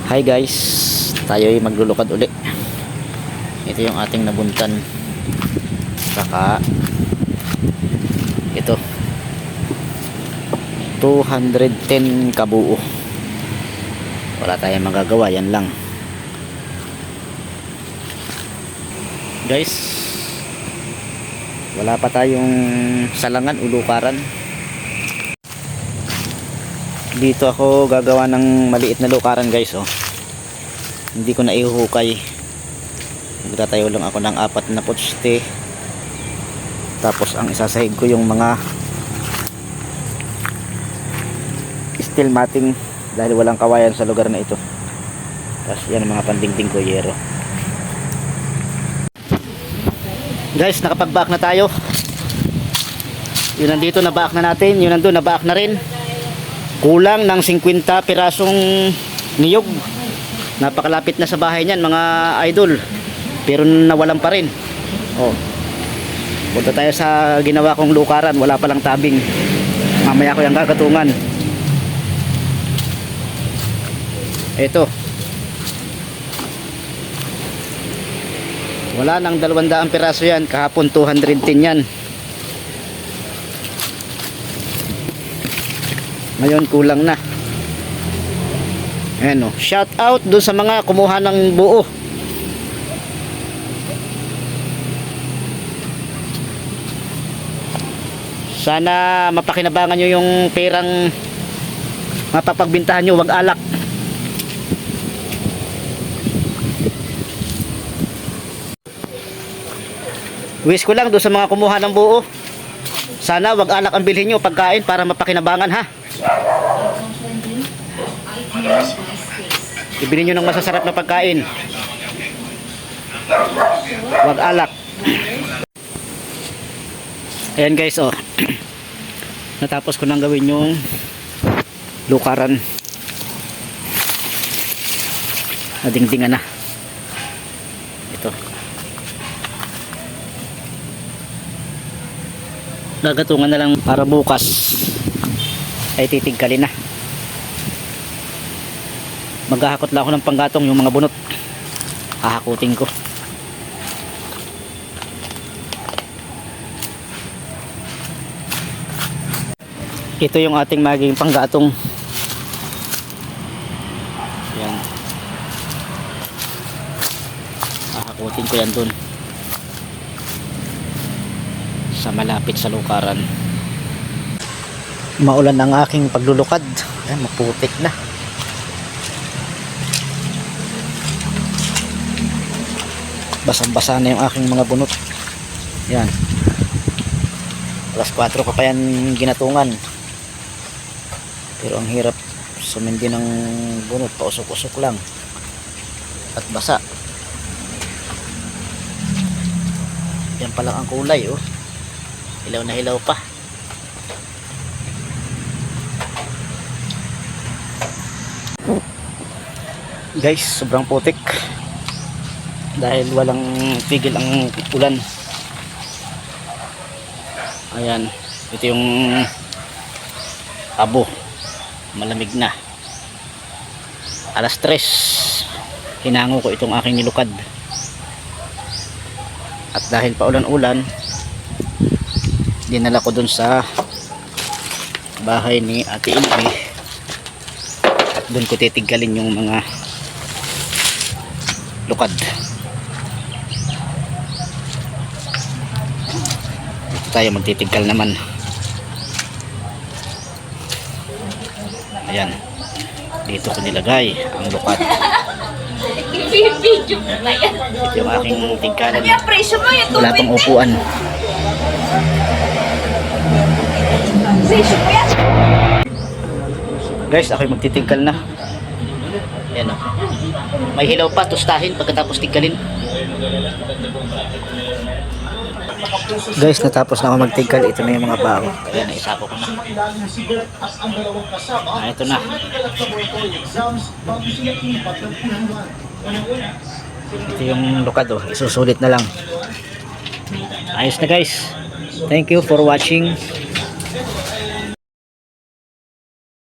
Hi guys, tayo ay maglulukad uli. Ito yung ating nabuntan. Saka ito 210 kabuo. Wala tayong magagawa, yan lang. Guys, wala pa tayong salangan, ulukaran. Dito ako gagawa ng maliit na lukaran guys, oh. Hindi ko na ihuhukay. Magtatayo lang ako ng 4 na poste. Tapos ang isasahig ko yung mga steel matting dahil walang kawayan sa lugar na ito. Tapos yan ang mga pandingding ko, yero. Guys, nakapag-back na tayo. Yun nandito, na-back na natin. Yun nandun, na-back na rin. Kulang ng 50 pirasong niyog. Napakalapit na sa bahay niyan mga idol, pero nawalan pa rin. Oh, punta tayo sa ginawa kong lukaran. Wala palang tabing. Mamaya ko yung gagatungan. Ito, wala nang 200 piraso yan. Kahapon 210 yan. Ngayon kulang na. Ayan, oh. Shout out doon sa mga kumuha ng buo. Sana mapakinabangan nyo yung perang mapapagbintahan nyo. Wag alak. Wish ko lang doon sa mga kumuha ng buo, sana wag alak ang bilhin nyo, pagkain, para mapakinabangan, ha. Ibili nyo ng masasarap na pagkain. Wag alak. Ayan guys, oh. Natapos ko nang gawin yung lukaran. Nadingdingan na. Ito. Gagatungan na lang para bukas ay titigkalin na. Maghahakot lang ako ng panggatong, yung mga bunot hahakutin ko. Ito yung ating magiging panggatong. Yan, hahakutin ko yan dun sa malapit sa lukaran. Maulan ang aking paglulukad. Ayan, maputik na. Basang-basa na yung aking mga bunot. Yan, alas 4 ko pa yan ginatungan, pero ang hirap sumindi ng bunot. Pausok-usok lang at basa. Yan pa lang ang kulay, oh. Hilaw na hilaw pa. Guys, sobrang putik dahil walang tigil ang ulan. Ayan, ito yung abo, malamig na. Alas 3 hinango ko itong aking nilukad, at dahil pa ulan-ulan, dinala ko dun sa bahay ni Ate Ilby, at dun ko titiggalin yung mga lukad. Dito tayo magtitiggal naman. Ayan, dito ko nilagay ang lukad. Ito yung aking tigkalan. Wala pang upuan. Guys, ako'y magtitigkal na. Ayan, oh. May hilaw pa, tustahin pagkatapos tigkalin. Guys, natapos na ako magtigkal. Ito na yung mga bao. Ayan, naisako ko na. Ito na. Ito yung lukad, oh. Isusulit na lang. Ayos na guys. Thank you for watching.